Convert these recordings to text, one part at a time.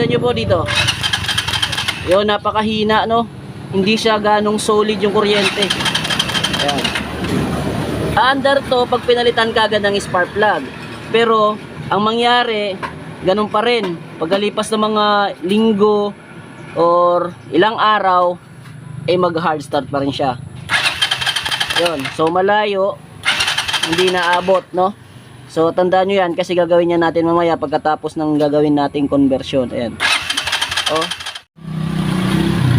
masdan nyo po dito. Yun, napakahina, no? Hindi siya ganong solid yung kuryente. Ayan. Under to, pag pinalitan ka agad ng spark plug. Pero, ang mangyari, ganun pa rin. Pagkalipas ng mga linggo or ilang araw, ay mag-hard start pa rin siya. Yun. So, malayo, hindi naabot, no? So, tandaan nyo yan kasi gagawin niya natin mamaya pagkatapos ng gagawin nating conversion. Ayan. Oh.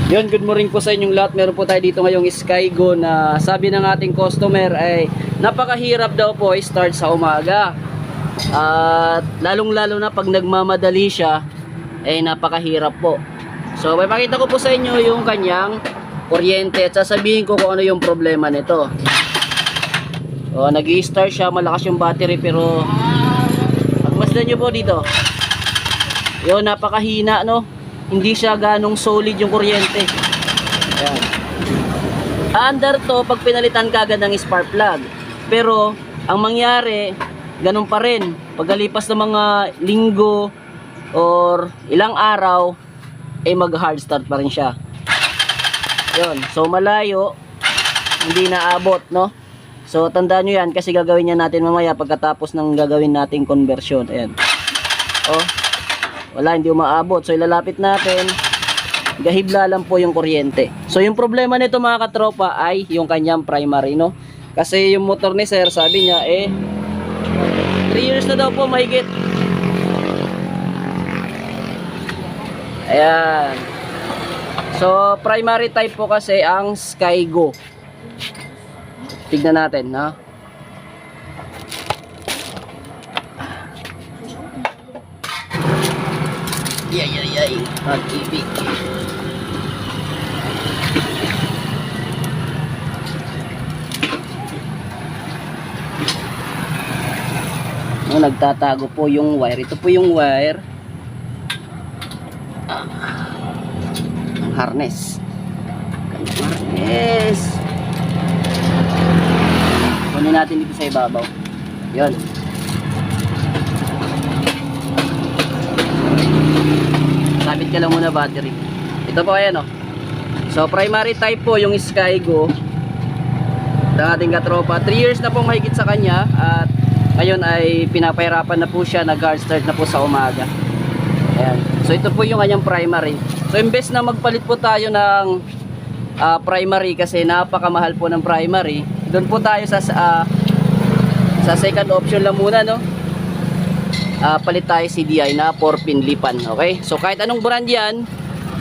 Yun, good morning po sa inyong lahat. Meron po tayo dito ngayong Skygo na sabi ng ating customer ay napakahirap daw po i-start sa umaga. At lalong-lalo na pag nagmamadali siya ay napakahirap po. So, may pakita ko po sa inyo yung kanyang kuryente at sasabihin ko kung ano yung problema nito. O, nag-i-start siya, malakas yung battery pero pagmasdan nyo po dito. Yun, napakahina, no? Hindi siya ganong solid yung kuryente. Ayan. Under to, pag pinalitan ka agad ng spark plug. Pero, ang mangyari, ganun pa rin. Pagkalipas ng mga linggo or ilang araw, ay mag-hard start pa rin siya. Yun. So, malayo, hindi naabot, no? So, tandaan nyo yan kasi gagawin niya natin mamaya pagkatapos ng gagawin nating conversion. Ayan. Oh. Wala, hindi umaabot. So, ilalapit natin. Gahibla lang po yung kuryente. So, yung problema nito mga katropa ay yung kanyang primary, no? Kasi yung motor ni sir, sabi niya, 3 years na daw po mahigit. Ayan. So, primary type po kasi ang Skygo. Tignan natin, no? Yay, pag-ibig. Nagtatago po yung wire. Ito po yung wire. Ang harness. Kunin natin dito sa ibabaw. Yun. Sabit ka lang muna battery. Ito po ayan, oh. So primary type po yung Skygo ng ating katropa. 3 years na pong mahigit sa kanya. At ngayon ay pinapahirapan na po siya. Nag-hard start na po sa umaga. Ayan. So ito po yung kanyang primary. So imbes na magpalit po tayo ng primary kasi napakamahal po ng primary, doon po tayo sa second option lang muna, no? Palit tayo CDI na 4-pin lipan. Okay? So kahit anong brand yan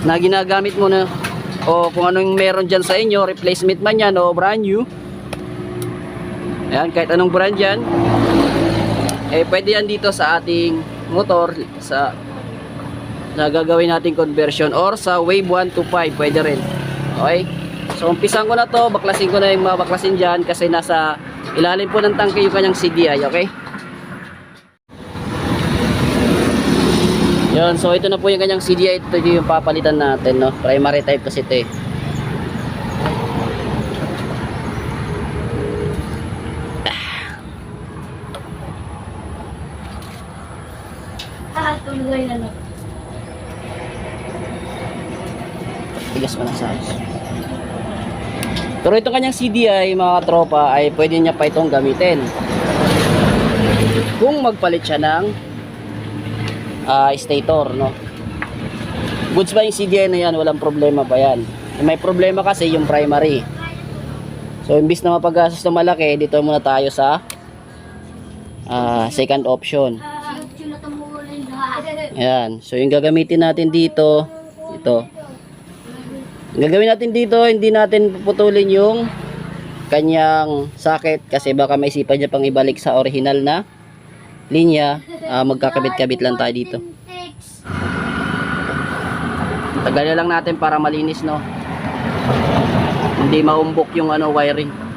na ginagamit mo na o kung anong meron dyan sa inyo, replacement man yan o brand new, ayan, kahit anong brand yan, pwede yan dito sa ating motor sa gagawin nating conversion or sa wave 1 to 5 pwede rin. Okay? So umpisan ko na to, baklasin ko na yung mga baklasin dyan kasi nasa ilalim po ng tangke yung kanyang CDI. Okay? Yun, so ito na po yung kanyang CDI. Ito yung papalitan natin, no? Primary type kasi ito, Tuloy na lang. Tigas pa ng size. Pero itong kanyang CDI mga tropa ay pwede niya pa itong gamitin kung magpalit siya ng stator, no? Goods ba yung CDI na yan? Walang problema pa yan. May problema kasi yung primary. So imbis na mapagastos na malaki, dito muna tayo sa second option. Ayan. So yung gagamitin natin dito, ito. Ang gagawin natin dito, hindi natin puputulin yung kanyang socket kasi baka may isipan niya pang ibalik sa original na linya. Magkakabit-kabit lang tayo dito. Tagal lang natin para malinis, no? Hindi maumbok yung wiring.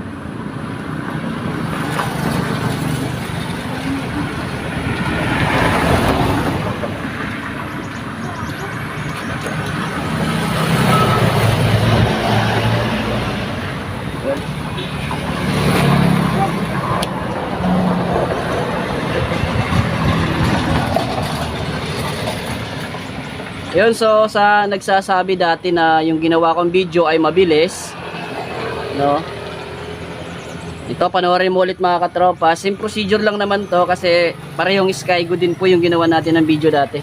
Yun, so sa nagsasabi dati na yung ginawa kong video ay mabilis, no? Ito, panoorin mo ulit mga katropa. Same procedure lang naman to kasi parehong Skygo din po yung ginawa natin ng video dati.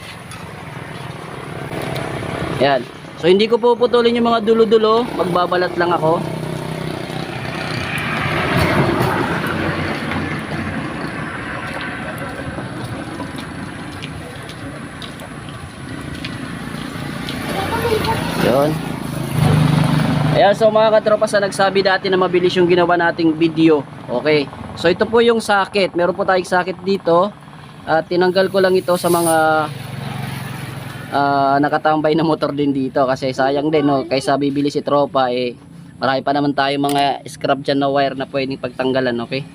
Yan. So hindi ko puputulin yung mga dulo-dulo, magbabalat lang ako. Yun. Ayan, so mga katropa, sa nagsabi dati na mabilis yung ginawa nating video. Okay. So ito po yung socket. Meron po tayong socket dito. At tinanggal ko lang ito sa mga nakatambay na motor din dito. Kasi sayang din, no? Kaysa bibili si tropa, eh, marami pa naman tayo mga scrap dyan na wire na pwedeng pagtanggalan. Okay.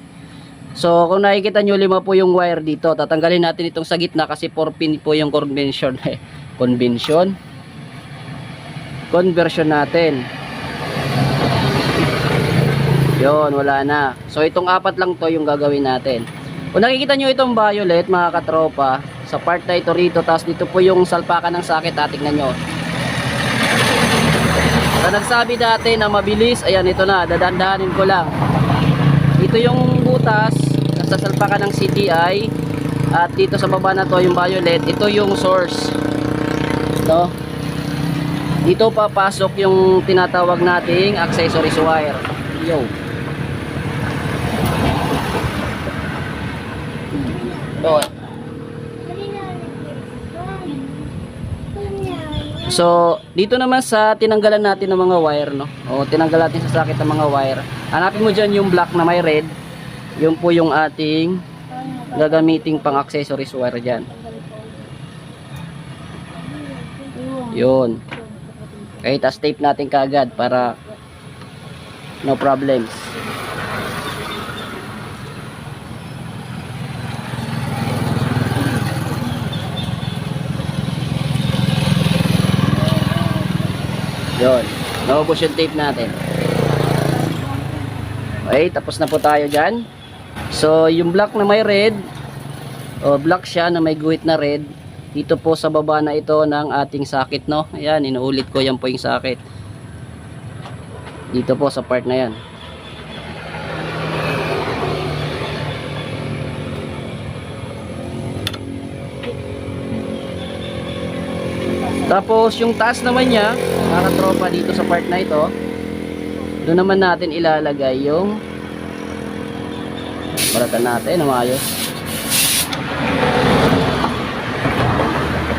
So kung nakikita nyo, 5 po yung wire dito. Tatanggalin natin itong sa gitna kasi 4 pin po yung convention. Conversion natin. Yon, wala na. So itong 4 lang to yung gagawin natin. Kung nakikita nyo itong violet mga katropa, sa part na ito rito, tapos dito po yung salpakan ng socket, tingnan nyo. So nagsabi dati na mabilis, ayan, ito na, dadandahanin ko lang. Ito yung butas sa salpakan ng CTI, at dito sa baba na to yung violet, ito yung source, no? Dito papasok yung tinatawag nating accessories wire. Yo. So, dito naman sa tinanggalan natin ng mga wire, no? O tinanggal natin sa socket ng mga wire. Hanapin mo diyan yung black na may red. Yun po yung ating gagamiting pang accessories wire diyan. Yun. Okay, tas tape natin kaagad para no problems. Yun, naubos yung tape natin. Okay, tapos na po tayo dyan. So yung black na may red, o black siya na may guhit na red, dito po sa baba na ito ng ating socket, no? Ayan, inuulit ko, yan po yung socket. Dito po sa part na yan. Tapos yung taas naman niya, mga tropa, dito sa part na ito, doon naman natin ilalagay yung baratan natin na maayos.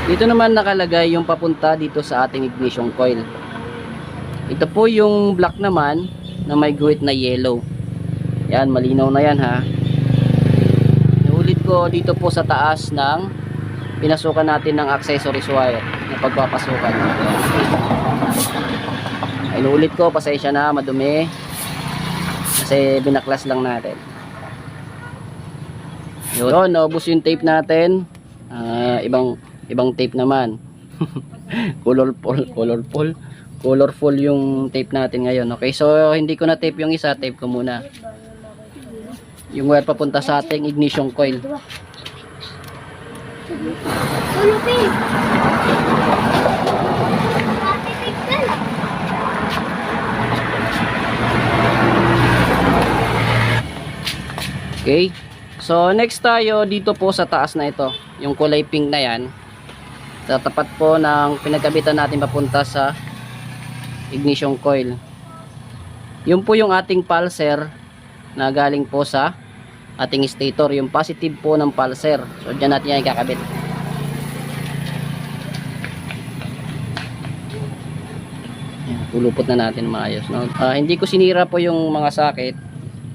Dito naman nakalagay yung papunta dito sa ating ignition coil. Ito po yung black naman na may guhit na yellow. Yan, malinaw na yan, ha. Iulit ko dito po sa taas ng pinasukan natin ng accessories wire na pagpapasukan. Inuulit ko, pasensya na, madumi kasi binaklas lang natin. Yun, naubos yung tape natin. Ibang tape naman. Colorful yung tape natin ngayon. Okay, so hindi ko na tape yung isa, tape ko muna yung wire papunta sa ating ignition coil. Okay, so next tayo dito po sa taas na ito, yung kulay pink na yan, sa tapat po ng pinagkabitan natin papunta sa ignition coil. Yun po yung ating pulser na galing po sa ating stator, yung positive po ng pulser. So dyan natin yan ikakabit. Pulupot na natin maayos, no? Hindi ko sinira po yung mga socket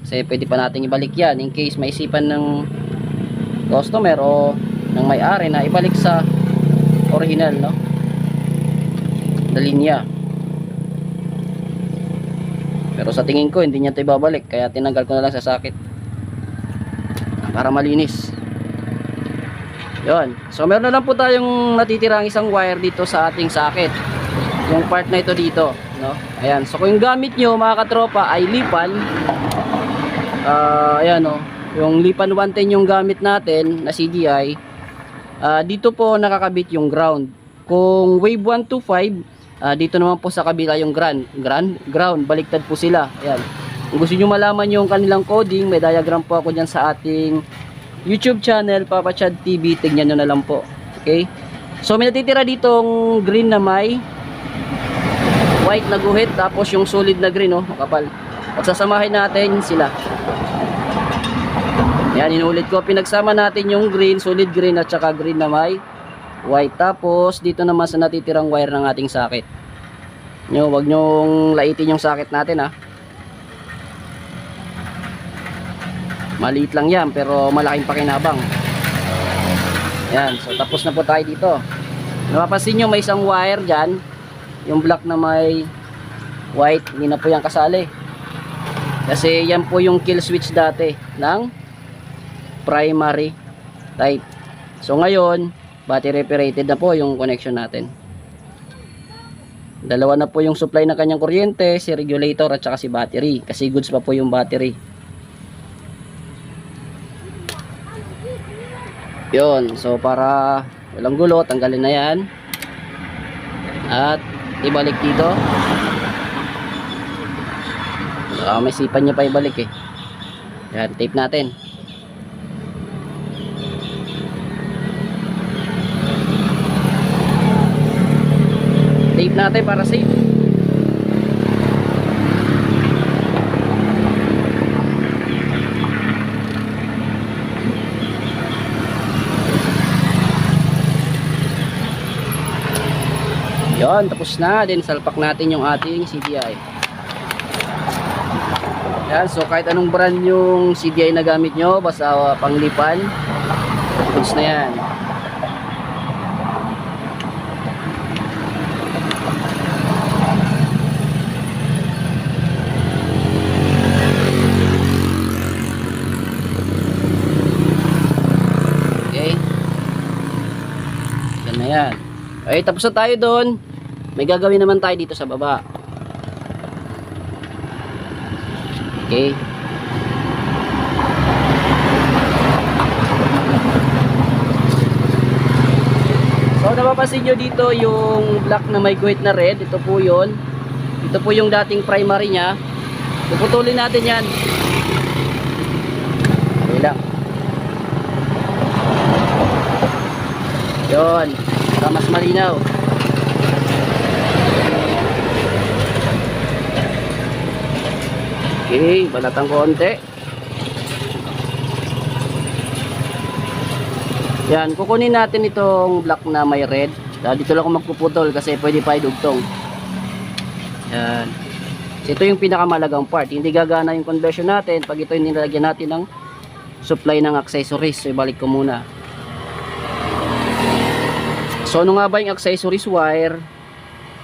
kasi pwede pa natin ibalik yan in case maisipan ng customer o ng may-ari na ibalik sa original, no, na linya. Pero sa tingin ko hindi niya ito ibabalik, kaya tinanggal ko na lang sa socket para malinis. Yun, so meron na lang po tayong natitirang isang wire dito sa ating socket, yung part na ito dito, no? Ayan, so kung yung gamit nyo mga katropa ay lipan, ayan, no, yung lipan 110 yung gamit natin na CDI, dito po nakakabit yung ground. Kung wave 1 to 5, dito naman po sa kabila yung ground, baliktad po sila. Ayan. Kung gusto nyo malaman yung kanilang coding, may diagram po ako dyan sa ating YouTube channel, Papa Chad TV. Tignan nyo na lang po. Okay? So may natitira ditong green na may white na guhit, tapos yung solid na green, oh, makapal. At sasamahin natin sila. Yan, inulit ko. Pinagsama natin yung green, solid green at saka green na may white. Tapos dito naman sa natitirang wire ng ating socket. Wag nyong laitin yung socket natin, ha. Maliit lang yan pero malaking pakinabang. Yan, so tapos na po tayo dito. Napapansin nyo may isang wire dyan, yung black na may white, hindi na po yan kasali. Kasi yan po yung kill switch dati ng primary type. So ngayon, battery operated na po yung connection natin. Dalawa na po yung supply ng kanyang kuryente, si regulator at saka si battery. Kasi goods pa po yung battery. Yun, so para walang gulo, tanggalin na yan. At ibalik dito. May sipan niya pa ibalik eh. Yan, tape natin. Tape natin para safe. Yon, tapos na. Then salpak natin yung ating CDI. Yan, so kahit anong brand yung CDI na gamit nyo, basta panglipan, tapos na yan. Okay. Yan na yan. Okay, tapos na tayo doon. May gagawin naman tayo dito sa baba. Okay. So napapansin nyo dito yung black na may guhit na red. Ito po yun. Ito po yung dating primary nya. Puputulin natin yan. Okay lang. Yun. Para mas malinaw. Okay, balatang konti. Yan, kukunin natin itong black na may red. Dito lang ako magpuputol kasi pwede pa idugtong. Yan. Ito yung pinakamalagang part. Hindi gagana yung conversion natin pag ito yung nilalagyan natin ng supply ng accessories. So, ibalik ko muna. So, ano nga ba yung accessories wire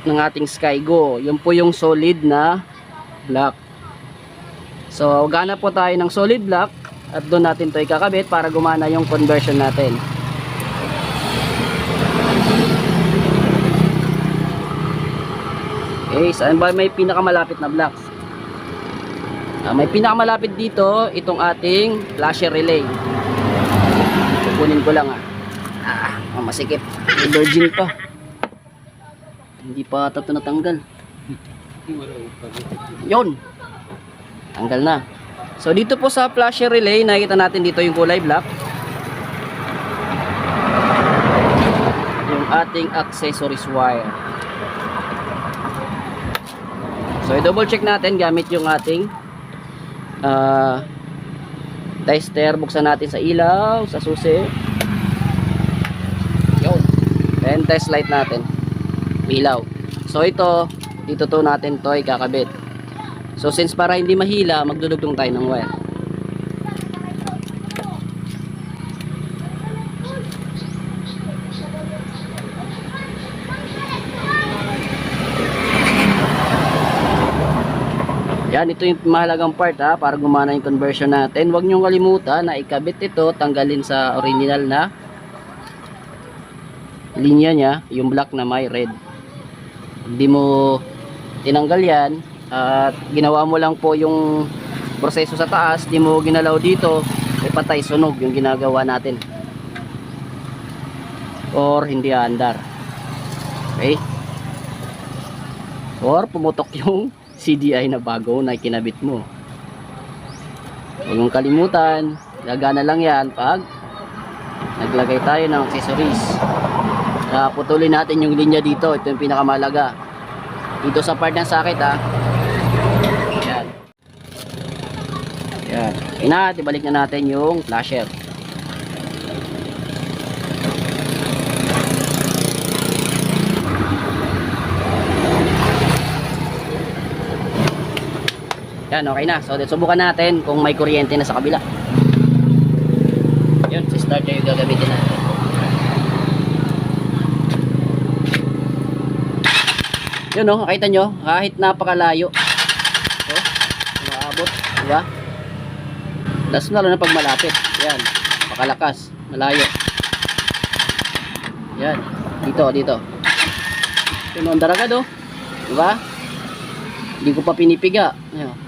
ng ating Skygo? Yun po yung solid na black. So, gana po tayo ng solid black at doon natin ito ikakabit para gumana yung conversion natin. Okay, saan ba may pinakamalapit na black? May pinakamalapit dito itong ating flasher relay. Kukunin ko lang masikip. Virgin pa. Hindi pa ito natanggal. Yun. Tanggal na. So dito po sa flasher relay, nakikita natin dito yung kulay black. Yung ating accessories wire. So i-double check natin gamit yung ating tester. Buksan natin sa ilaw, sa susi. Yun. Then test light natin. Ilaw. So ito, dito to natin to ikakabit. So since para hindi mahila, magdudugtong tayo ng wire. Yan, ito yung mahalagang part para gumana yung conversion natin. Huwag niyong kalimutan na ikabit ito, tanggalin sa original na linya niya, yung black na may red. Hindi mo tinanggal yan at ginawa mo lang po yung proseso sa taas, di mo ginalaw dito, patay sunog yung ginagawa natin or hindi aandar. Okay? Or pumutok yung CDI na bago na kinabit mo. Huwag mong kalimutan, gagana lang yan pag naglagay tayo ng accessories. Putulin natin yung linya dito. Ito yung pinakamalaga. Dito sa part ng socket ha. Yan. Yan. Ibalik na natin yung flasher. Yan, okay na. So, subukan natin kung may kuryente na sa kabila. Yun, si starter yung gagamitin natin. Yun, no, nakita nyo, kahit napakalayo. So, umaabot, diba? Lalo na pag malapit. Yan, pakalakas, malayo. Yan, dito. Yun, ang daragad, oh. Diba? Hindi ko pa pinipiga. Ayan.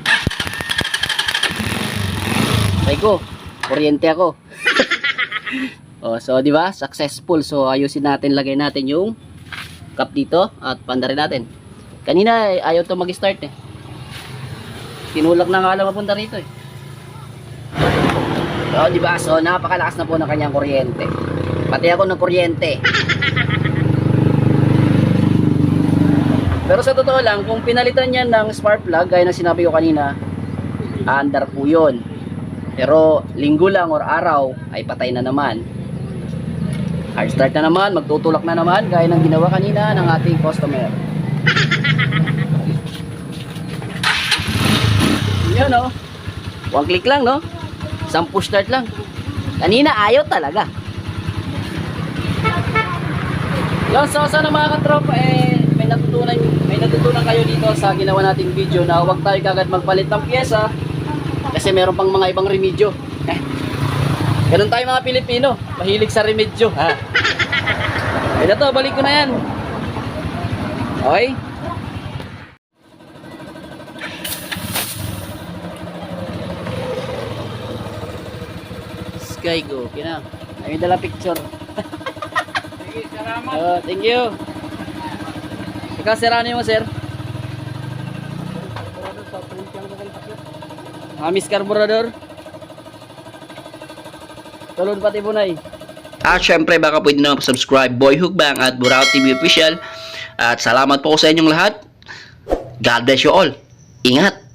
Ko, kuryente ako. Oh, so di ba? Successful. So ayusin natin, lagay natin yung cup dito at pandarin natin. Kanina ayaw to mag-start eh. Tinulak na nga lang mapunta rito eh. So di ba? So napakalakas na po ng kanyang kuryente. Pati ako ng kuryente. Pero sa totoo lang, kung pinalitan niyan ng spark plug, gaya na sinabi ko kanina, andar po yun. Pero linggo lang or araw ay patay na naman. Hard start na naman, magtutulak na naman gaya ng ginawa kanina ng ating customer. Yan o. One click lang no. Isang push start lang. Kanina ayaw talaga. Yan, so sana mga katropa may natutunan kayo dito sa ginawa nating video na huwag tayo kagad magpalit ng pyesa. Kasi meron pang mga ibang remedyo. Ganun tayo mga Pilipino. Mahilig sa remedyo. Ha? Ito to, balik ko na yan. Okay? Sky go. Kina. Ay dala picture. Salamat. Thank you. Ikaw, sirano mo, sir? Amis carburetor. Tulon pati bunay. At syempre baka pwede naman subscribe Boy Hukbang at Burao TV Official. At salamat po sa inyong lahat. God bless you all. Ingat.